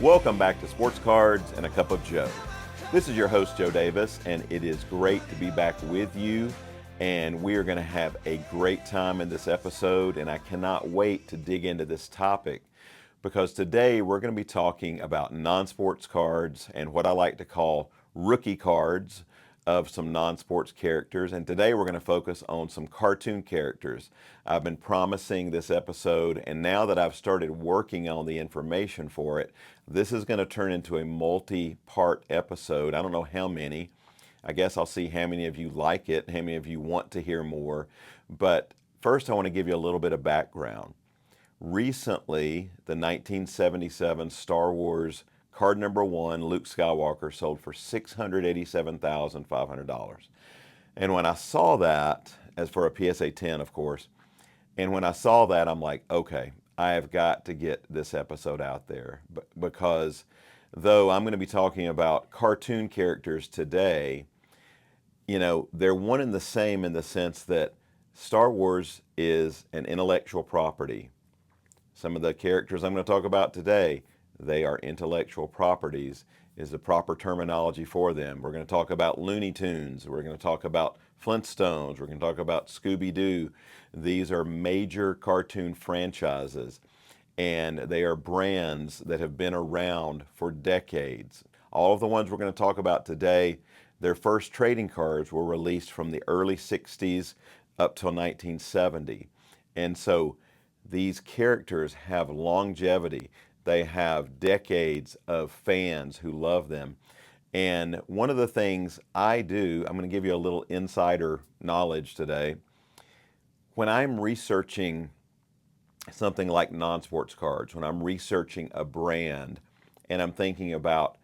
Welcome back to Sports Cards and a Cup of Joe. This is your host, Joe Davis, and it is great to be back with you. And we are going to have a great time in this episode, and I cannot wait to dig into this topic because today we're going to be talking about non-sports cards and what I like to call rookie cards of some non-sports characters. And today we're going to focus on some cartoon characters. I've been promising this episode, and now that I've started working on the information for it, this is going to turn into a multi-part episode. I don't know how many. I guess I'll see how many of you like it, how many of you want to hear more. But first I want to give you a little bit of background. Recently, the 1977 Star Wars card number 1, Luke Skywalker, sold for $687,500. And when I saw that, as for a PSA 10, of course, and when I saw that, I'm like, okay, I have got to get this episode out there because though I'm going to be talking about cartoon characters today, you know, they're one and the same in the sense that Star Wars is an intellectual property. Some of the characters I'm going to talk about today, they are intellectual properties, is the proper terminology for them. We're going to talk about Looney Tunes. We're going to talk about Flintstones. We're going to talk about Scooby-Doo. These are major cartoon franchises, and they are brands that have been around for decades. All of the ones we're going to talk about today, their first trading cards were released from the early 60s up till 1970. And so these characters have longevity. They have decades of fans who love them. And one of the things I do, I'm going to give you a little insider knowledge today. When I'm researching something like non-sports cards, when I'm researching a brand and I'm thinking about,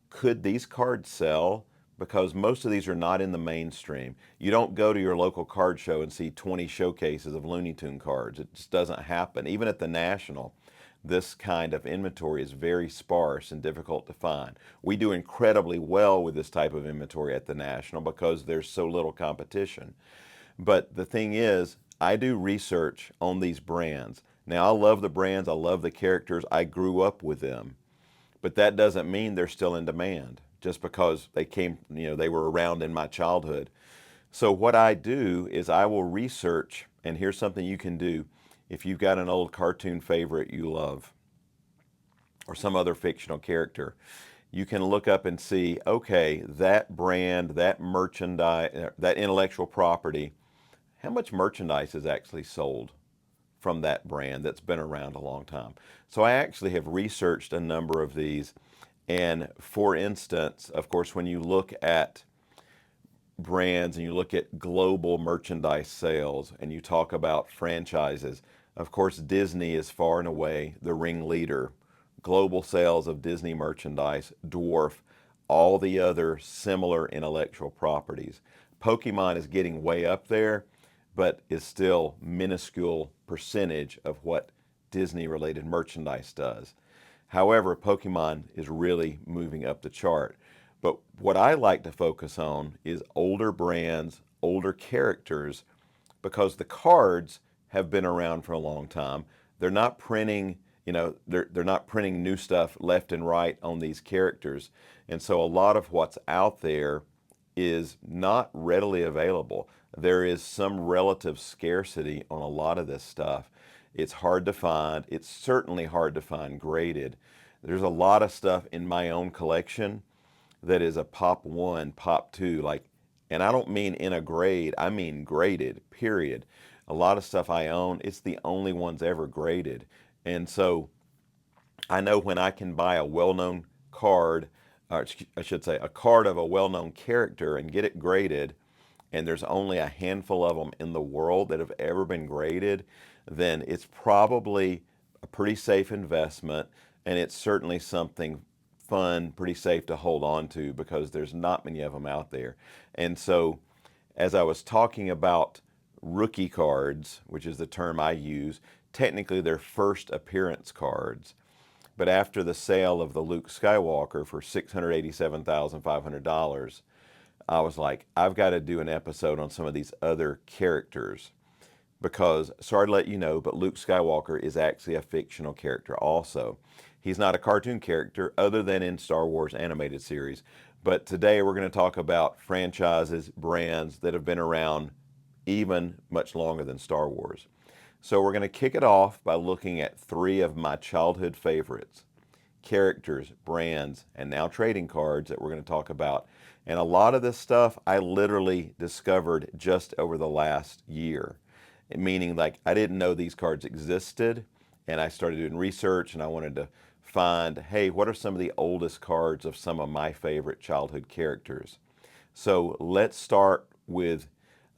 could these cards sell? Because most of these are not in the mainstream. You don't go to your local card show and see 20 showcases of Looney Tune cards. It just doesn't happen. Even at the National, this kind of inventory is very sparse and difficult to find. We do incredibly well with this type of inventory at the National because there's so little competition. But the thing is, I do research on these brands. Now, I love the brands, I love the characters, I grew up with them. But that doesn't mean they're still in demand just because they came, they were around in my childhood. So what I do is I will research, and here's something you can do. If you've got an old cartoon favorite you love, or some other fictional character, you can look up and see, okay, that brand, that merchandise, that intellectual property, how much merchandise is actually sold from that brand that's been around a long time. So I actually have researched a number of these. And for instance, of course, when you look at brands and you look at global merchandise sales and you talk about franchises, of course, Disney is far and away the ringleader. Global sales of Disney merchandise dwarf all the other similar intellectual properties. Pokemon is getting way up there, but is still minuscule percentage of what Disney-related merchandise does. However, Pokemon is really moving up the chart. But what I like to focus on is older brands, older characters, because the cards have been around for a long time. They're not printing, they're not printing new stuff left and right on these characters. And so a lot of what's out there is not readily available. There is some relative scarcity on a lot of this stuff. It's hard to find. It's certainly hard to find graded. There's a lot of stuff in my own collection that is a pop 1, pop 2, and I don't mean in a grade, I mean graded, period. A lot of stuff I own, it's the only ones ever graded. And so I know when I can buy a well-known card, or I should say a card of a well-known character and get it graded, and there's only a handful of them in the world that have ever been graded, then it's probably a pretty safe investment, and it's certainly something fun, pretty safe to hold on to because there's not many of them out there. And so as I was talking about rookie cards, which is the term I use, technically they're first appearance cards. But after the sale of the Luke Skywalker for $687,500, I was like, I've got to do an episode on some of these other characters. because, sorry to let you know, but Luke Skywalker is actually a fictional character also. He's not a cartoon character other than in Star Wars animated series. But today we're going to talk about franchises, brands that have been around even much longer than Star Wars. So we're going to kick it off by looking at three of my childhood favorites: characters, brands, and now trading cards that we're going to talk about. And a lot of this stuff I literally discovered just over the last year, meaning like I didn't know these cards existed, and I started doing research and I wanted to find, hey, what are some of the oldest cards of some of my favorite childhood characters? So let's start with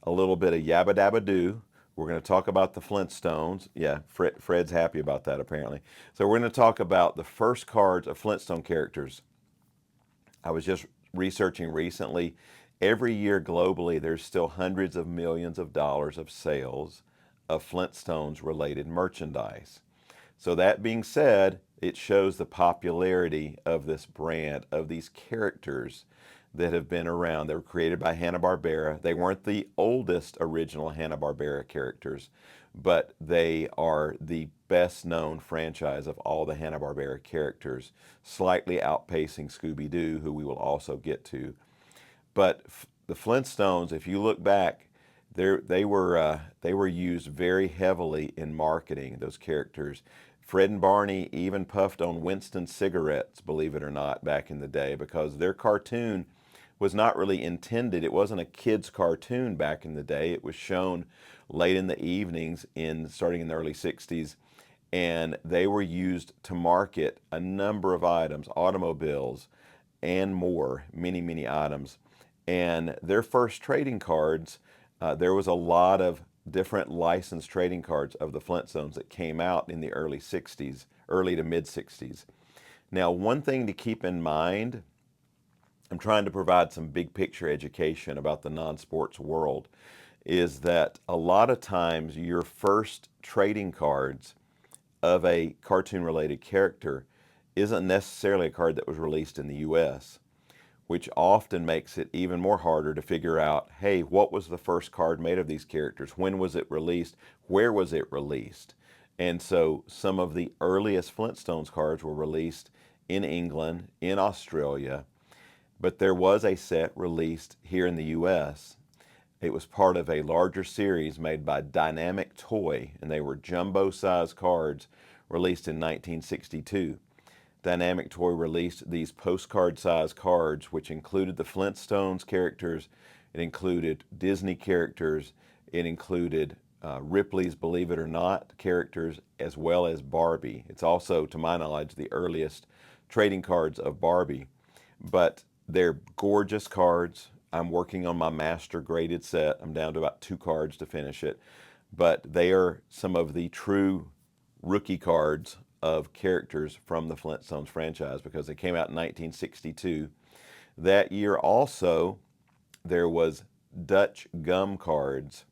a little bit of Yabba Dabba Doo. We're going to talk about the Flintstones. Yeah, Fred's happy about that apparently. So we're going to talk about the first cards of Flintstone characters. I was just researching recently. Every year globally, there's still hundreds of millions of dollars of sales of Flintstones related merchandise. So that being said, it shows the popularity of this brand, of these characters that have been around. They were created by Hanna-Barbera. They weren't the oldest original Hanna-Barbera characters, but they are the best known franchise of all the Hanna-Barbera characters, slightly outpacing Scooby-Doo, who we will also get to. But the Flintstones, if you look back, they were used very heavily in marketing, those characters. Fred and Barney even puffed on Winston cigarettes, believe it or not, back in the day, because their cartoon was not really intended. It wasn't a kid's cartoon back in the day. It was shown late in the evenings starting in the early 60s, and they were used to market a number of items, automobiles and more, many, many items. And their first trading cards, there was a lot of different licensed trading cards of the Flintstones that came out in the early 60s, early to mid 60s. Now, one thing to keep in mind, I'm trying to provide some big picture education about the non-sports world, is that a lot of times your first trading cards of a cartoon related character isn't necessarily a card that was released in the US, which often makes it even more harder to figure out, hey, what was the first card made of these characters? When was it released? Where was it released? And so some of the earliest Flintstones cards were released in England, in Australia, but there was a set released here in the US. It was part of a larger series made by Dynamic Toy, and they were jumbo-sized cards released in 1962. Dynamic Toy released these postcard-sized cards, which included the Flintstones characters, it included Disney characters, it included Ripley's Believe It or Not characters, as well as Barbie. It's also, to my knowledge, the earliest trading cards of Barbie. But they're gorgeous cards. I'm working on my master graded set. I'm down to about 2 cards to finish it. But they are some of the true rookie cards of characters from the Flintstones franchise because they came out in 1962. That year also, there was Dutch gum cards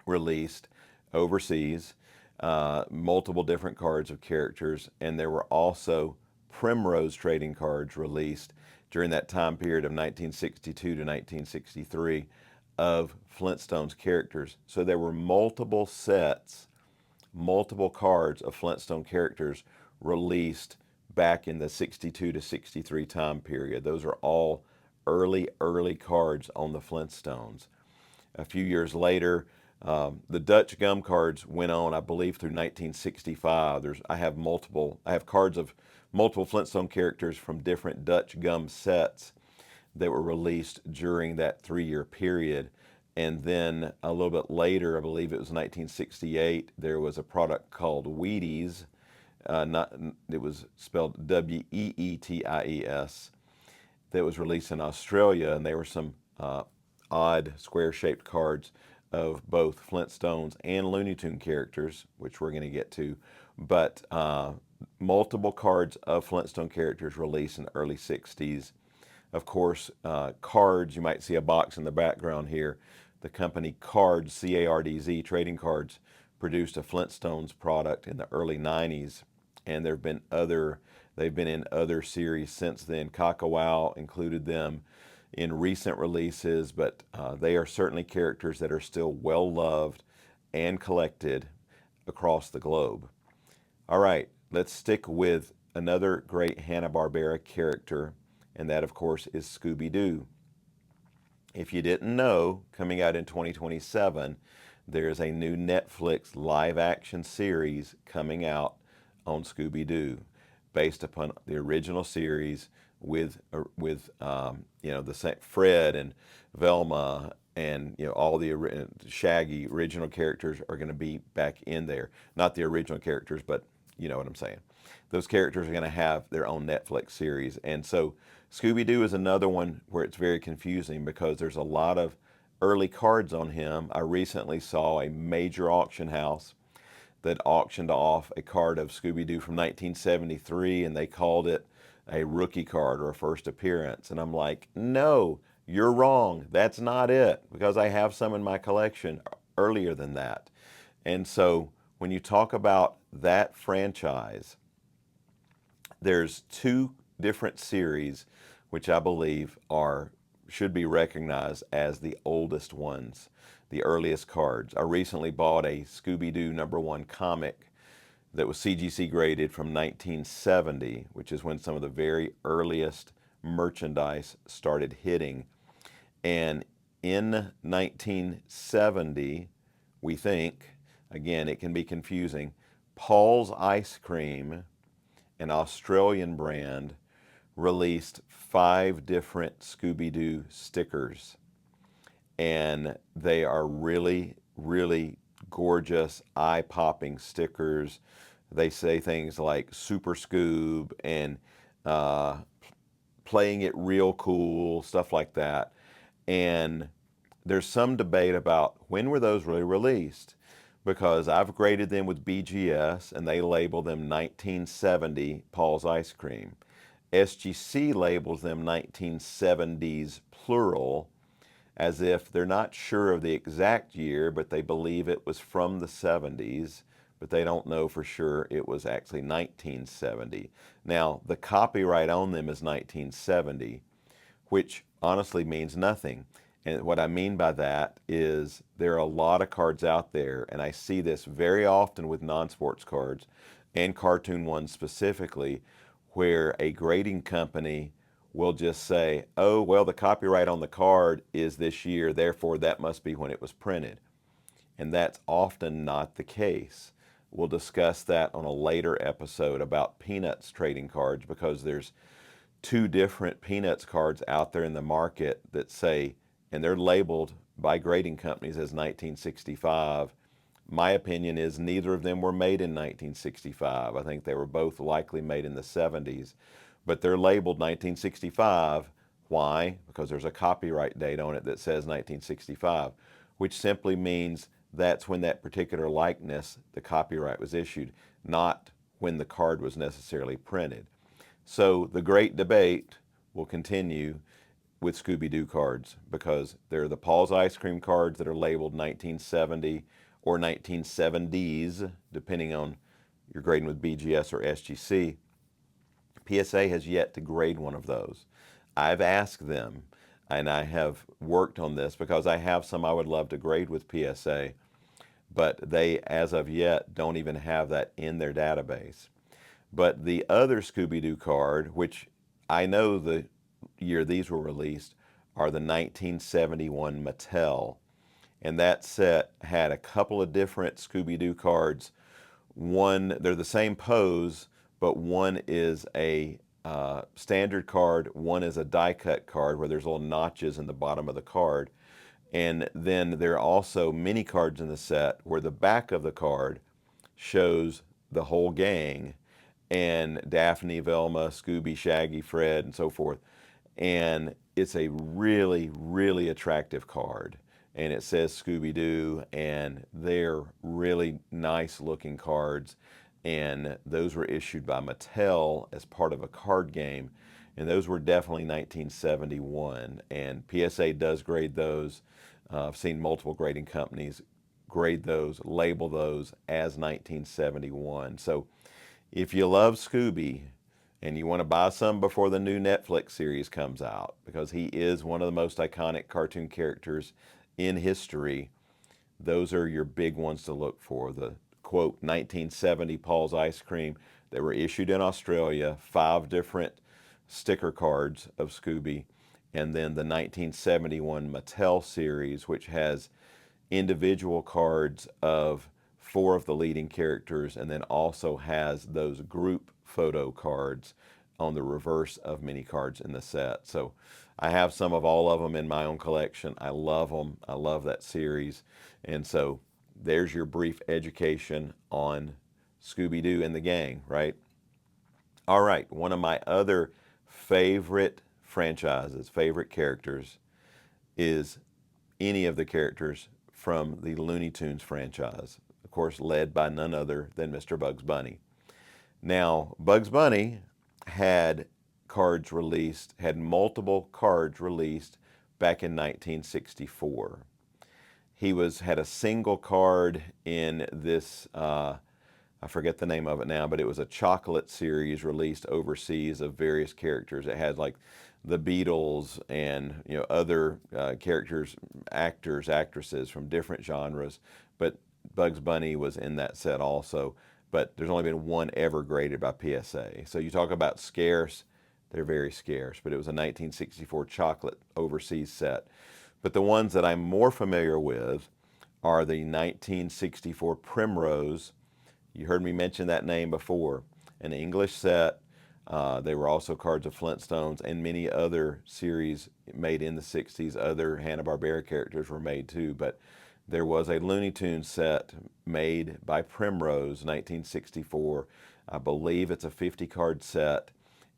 released overseas, multiple different cards of characters, and there were also Primrose trading cards released during that time period of 1962 to 1963 of Flintstones characters. So there were multiple sets, multiple cards of Flintstone characters released back in the 62 to 63 time period. Those are all early cards on the Flintstones. A few years later, the Dutch gum cards went on, I believe, through 1965. I have cards of multiple Flintstone characters from different Dutch gum sets that were released during that 3-year period. And then a little bit later, I believe it was 1968, there was a product called Wheaties. It was spelled Weeties, that was released in Australia, and they were some odd square-shaped cards of both Flintstones and Looney Tune characters, which we're going to get to, but multiple cards of Flintstone characters released in the early 60s. Of course, cards, you might see a box in the background here. The company Cards, C-A-R-D-Z, Trading Cards, produced a Flintstones product in the early 90s, and they've been in other series since then. Cockawau included them in recent releases, but they are certainly characters that are still well loved and collected across the globe. All right, let's stick with another great Hanna-Barbera character, and that, of course, is Scooby-Doo. If you didn't know, coming out in 2027, there's a new Netflix live-action series coming out on Scooby-Doo, based upon the original series with the Fred and Velma and all the Shaggy original characters are going to be back in there. Not the original characters, but you know what I'm saying. Those characters are going to have their own Netflix series, and so Scooby-Doo is another one where it's very confusing because there's a lot of early cards on him. I recently saw a major auction house that auctioned off a card of Scooby-Doo from 1973, and they called it a rookie card or a first appearance. And I'm like, no, you're wrong. That's not it, because I have some in my collection earlier than that. And so when you talk about that franchise, there's two different series which I believe should be recognized as the oldest ones, the earliest cards. I recently bought a Scooby-Doo #1 comic that was CGC graded from 1970, which is when some of the very earliest merchandise started hitting. And in 1970, we think, again, it can be confusing, Paul's Ice Cream, an Australian brand, released 5 different Scooby-Doo stickers. And they are really, really gorgeous, eye-popping stickers. They say things like Super Scoob and playing it real cool, stuff like that. And there's some debate about when were those really released, because I've graded them with BGS and they label them 1970 Paul's Ice Cream. SGC labels them 1970s plural, as if they're not sure of the exact year, but they believe it was from the 70s, but they don't know for sure it was actually 1970. Now, the copyright on them is 1970, which honestly means nothing. And what I mean by that is there are a lot of cards out there, and I see this very often with non-sports cards and cartoon ones specifically, where a grading company will just say, oh, well, the copyright on the card is this year, therefore that must be when it was printed. And that's often not the case. We'll discuss that on a later episode about Peanuts trading cards, because there's 2 different Peanuts cards out there in the market that say, and they're labeled by grading companies as 1965. My opinion is neither of them were made in 1965. I think they were both likely made in the 70s, but they're labeled 1965. Why? Because there's a copyright date on it that says 1965, which simply means that's when that particular likeness, the copyright, was issued, not when the card was necessarily printed. So the great debate will continue with Scooby-Doo cards, because they're the Paul's Ice Cream cards that are labeled 1970 or 1970s, depending on your grading with BGS or SGC. PSA has yet to grade one of those. I've asked them, and I have worked on this because I have some I would love to grade with PSA, but they, as of yet, don't even have that in their database. But the other Scooby-Doo card, which I know the year these were released, are the 1971 Mattel. And that set had a couple of different Scooby-Doo cards. One, they're the same pose, but one is a standard card, one is a die-cut card where there's little notches in the bottom of the card. And then there are also mini cards in the set where the back of the card shows the whole gang, and Daphne, Velma, Scooby, Shaggy, Fred, and so forth. And it's a really, really attractive card. And it says Scooby-Doo, and they're really nice looking cards. And those were issued by Mattel as part of a card game. And those were definitely 1971. And PSA does grade those. I've seen multiple grading companies grade those, label those as 1971. So if you love Scooby and you want to buy some before the new Netflix series comes out, because he is one of the most iconic cartoon characters in history, Those are your big ones to look for. The quote 1970 Paul's Ice Cream that were issued in Australia, 5 different sticker cards of Scooby, and then the 1971 Mattel series, which has individual cards of 4 of the leading characters, and then also has those group photo cards on the reverse of many cards in the set. So I have some of all of them in my own collection. I love them. I love that series. And so there's your brief education on Scooby Doo and the gang, right? All right, one of my other favorite franchises, favorite characters, is any of the characters from the Looney Tunes franchise, of course, led by none other than Mr. Bugs Bunny. Now, Bugs Bunny had cards released, had multiple cards released back in 1964. He had a single card in this, I forget the name of it now, but it was a chocolate series released overseas of various characters. It had like the Beatles and other characters, actors, actresses from different genres, but Bugs Bunny was in that set also. But there's only been one ever graded by PSA. So you talk about scarce, they're very scarce. But it was a 1964 chocolate overseas set. But the ones that I'm more familiar with are the 1964 Primrose. You heard me mention that name before. An English set. They were also cards of Flintstones and many other series made in the 60s. Other Hanna-Barbera characters were made too. But there was a Looney Tunes set made by Primrose, 1964. I believe it's a 50-card set.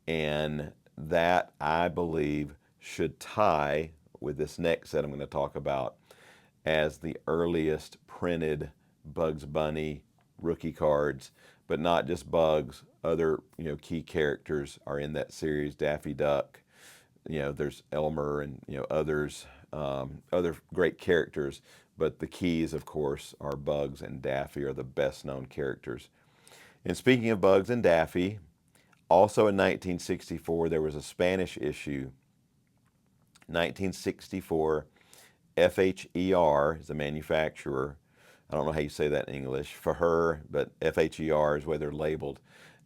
And that, I believe, should tie with this next set I'm going to talk about as the earliest printed Bugs Bunny rookie cards, but not just Bugs. Other key characters are in that series. Daffy Duck, there's Elmer and others, other great characters. But the keys, of course, are Bugs and Daffy are the best known characters. And speaking of Bugs and Daffy, also in 1964 there was a Spanish issue. 1964, FHER is the manufacturer. I don't know how you say that in English for her, but FHER is where they're labeled.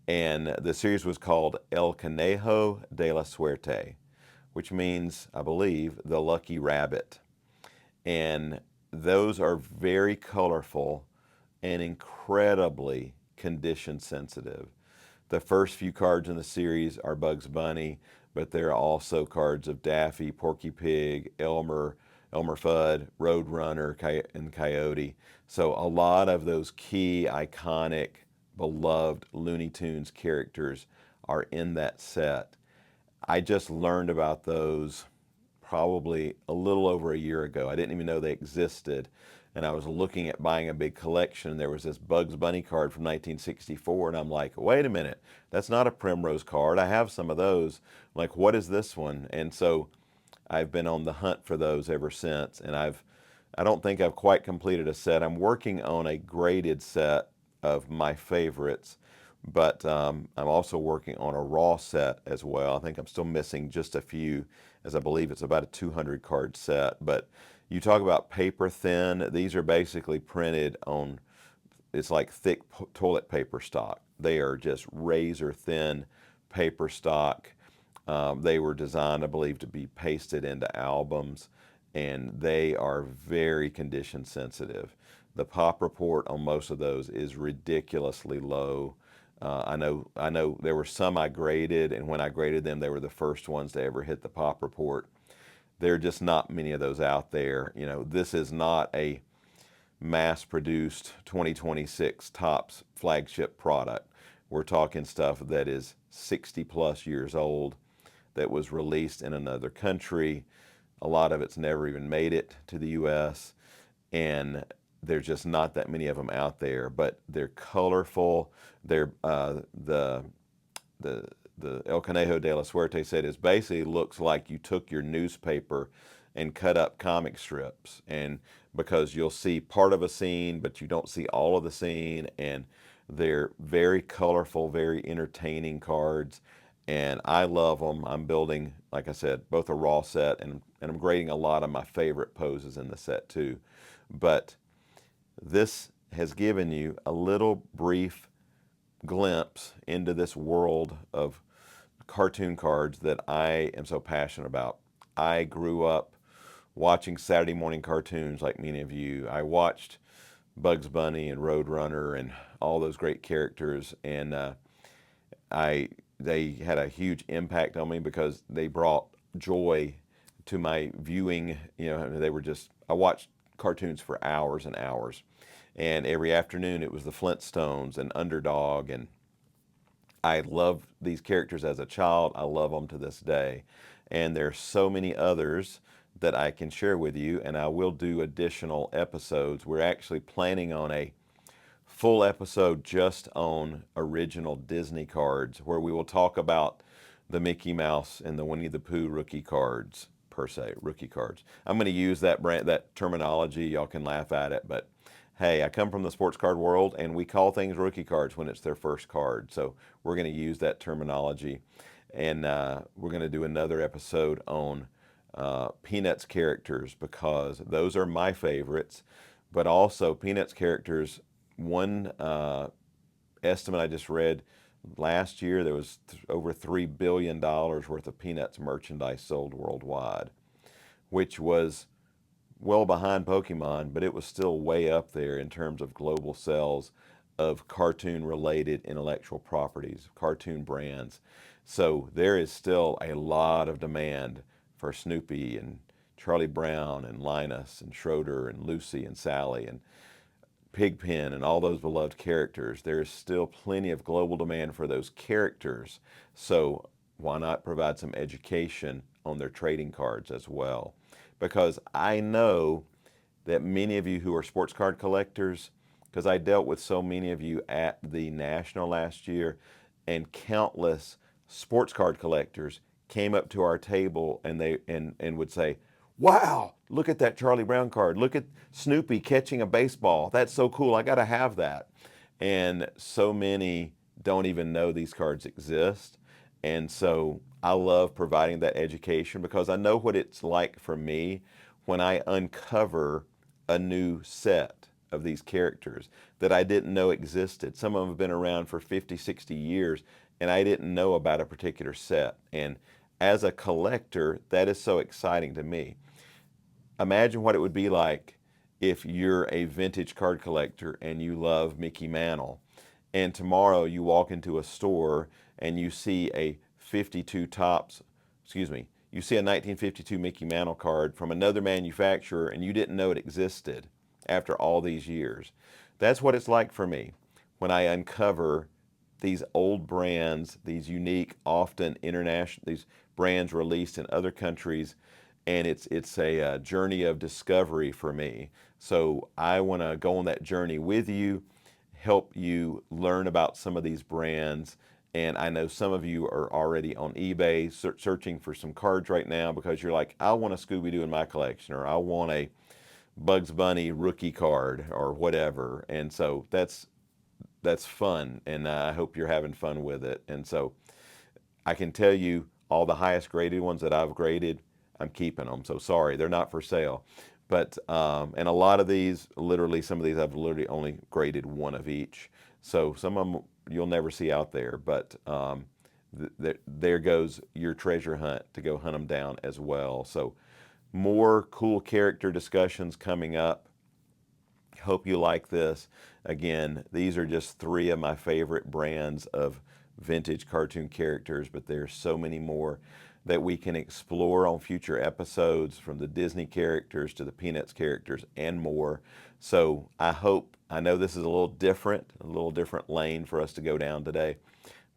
And the series was called El Conejo de la Suerte, which means, I believe, the lucky rabbit. And those are very colorful and incredibly condition sensitive. The first few cards in the series are Bugs Bunny, but there are also cards of Daffy, Porky Pig, Elmer Fudd, Roadrunner, and Coyote. So a lot of those key, iconic, beloved Looney Tunes characters are in that set. I just learned about those probably a little over a year ago. I didn't even know they existed. And I was looking at buying a big collection. There was this Bugs Bunny card from 1964, and I'm like, wait a minute, that's not a Primrose card. I have some of those. I'm like, what is this one? And so I've been on the hunt for those ever since. And I don't think I've quite completed a set. I'm working on a graded set of my favorites, but I'm also working on a raw set as well. I think I'm still missing just a few, as I believe it's about a 200 card set. But you talk about paper thin, these are basically printed on, it's like thick toilet paper stock. They are just razor thin paper stock. They were designed, I believe, to be pasted into albums, and they are very condition sensitive. The pop report on most of those is ridiculously low. I know there were some I graded, and when I graded them, they were the first ones to ever hit the pop report. There are just not many of those out there. This is not a mass-produced 2026 Topps flagship product. We're talking stuff that is 60 plus years old, that was released in another country. A lot of it's never even made it to the US, and there's just not that many of them out there. But they're colorful. They're the El Conejo de la Suerte set is basically looks like you took your newspaper and cut up comic strips, and because you'll see part of a scene but you don't see all of the scene, and they're very colorful, very entertaining cards, and I love them. I'm building, like I said, both a raw set, and I'm grading a lot of my favorite poses in the set too. But this has given you a little brief glimpse into this world of cartoon cards that I am so passionate about. I grew up watching Saturday morning cartoons like many of you. I watched Bugs Bunny and Roadrunner and all those great characters, and I they had a huge impact on me because they brought joy to my viewing. They were just I watched cartoons for hours and hours, and every afternoon it was the Flintstones and Underdog, and I loved these characters as a child. I love them to this day. And there's so many others that I can share with you, and I will do additional episodes. We're actually planning on a full episode just on original Disney cards, where we will talk about the Mickey Mouse and the Winnie the Pooh rookie cards, per se, rookie cards. I'm going to use that terminology. Y'all can laugh at it, but hey, I come from the sports card world, and we call things rookie cards when it's their first card. So we're going to use that terminology, and we're going to do another episode on Peanuts characters, because those are my favorites. But also Peanuts characters. One estimate I just read last year, there was over $3 billion worth of Peanuts merchandise sold worldwide, which was well behind Pokemon, but it was still way up there in terms of global sales of cartoon related intellectual properties, cartoon brands. So there is still a lot of demand for Snoopy and Charlie Brown and Linus and Schroeder and Lucy and Sally and Pigpen and all those beloved characters. There is still plenty of global demand for those characters. So why not provide some education on their trading cards as well? Because I know that many of you who are sports card collectors, because I dealt with so many of you at the National last year, and countless sports card collectors came up to our table and and would say, "Wow, look at that Charlie Brown card. Look at Snoopy catching a baseball. That's so cool. I got to have that." And so many don't even know these cards exist. And so I love providing that education, because I know what it's like for me when I uncover a new set of these characters that I didn't know existed. Some of them have been around for 50, 60 years, and I didn't know about a particular set. And as a collector, that is so exciting to me. Imagine what it would be like if you're a vintage card collector and you love Mickey Mantle, and tomorrow you walk into a store and you see a 52 tops, excuse me, you see a 1952 Mickey Mantle card from another manufacturer and you didn't know it existed after all these years. That's what it's like for me when I uncover these old brands, these unique, often international, these brands released in other countries, and it's a journey of discovery for me. So I want to go on that journey with you, help you learn about some of these brands. And I know some of you are already on eBay searching for some cards right now, because you're like, I want a Scooby-Doo in my collection, or I want a Bugs Bunny rookie card, or whatever. And so that's fun, and I hope you're having fun with it. And so I can tell you, all the highest graded ones that I've graded, I'm keeping them. So sorry, they're not for sale. But and a lot of these, literally, some of these I've literally only graded one of each. So some of them you'll never see out there. But there goes your treasure hunt to go hunt them down as well. So more cool character discussions coming up. Hope you like this. Again, these are just three of my favorite brands of vintage cartoon characters, but there's so many more that we can explore on future episodes, from the Disney characters to the Peanuts characters and more. So I know this is a little different lane for us to go down today,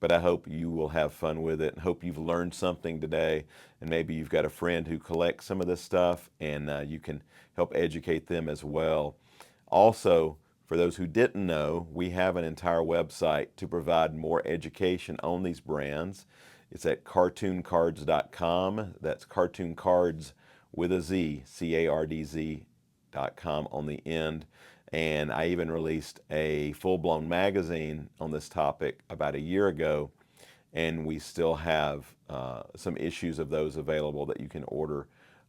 but I hope you will have fun with it, and hope you've learned something today. And maybe you've got a friend who collects some of this stuff, and you can help educate them as well. Also, for those who didn't know, we have an entire website to provide more education on these brands. It's at cartooncards.com. That's cartooncards with a Z, CARDZ.com on the end. And I even released a full-blown magazine on this topic about a year ago, and we still have some issues of those available that you can order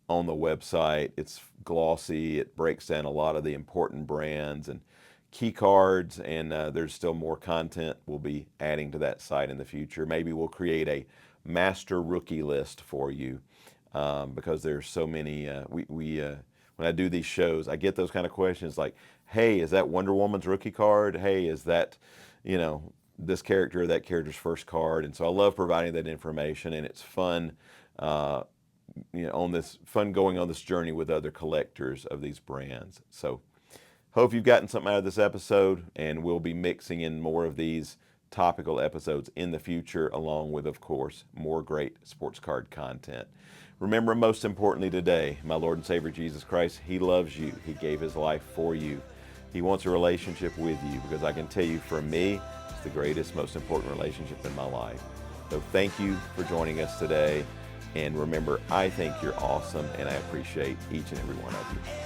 on the website. It's glossy. It breaks down a lot of the important brands and key cards, and there's still more content we'll be adding to that site in the future. Maybe we'll create a master rookie list for you, because there's so many. When I do these shows, I get those kind of questions like, "Hey, is that Wonder Woman's rookie card? Hey, is that, this character or that character's first card?" And so I love providing that information, and it's fun. Fun going on this journey with other collectors of these brands. So hope you've gotten something out of this episode, and we'll be mixing in more of these topical episodes in the future, along with, of course, more great sports card content. Remember, most importantly today, my Lord and Savior Jesus Christ, He loves you. He gave His life for you. He wants a relationship with you, because I can tell you, for me, it's the greatest, most important relationship in my life. So thank you for joining us today. And remember, I think you're awesome, and I appreciate each and every one of you.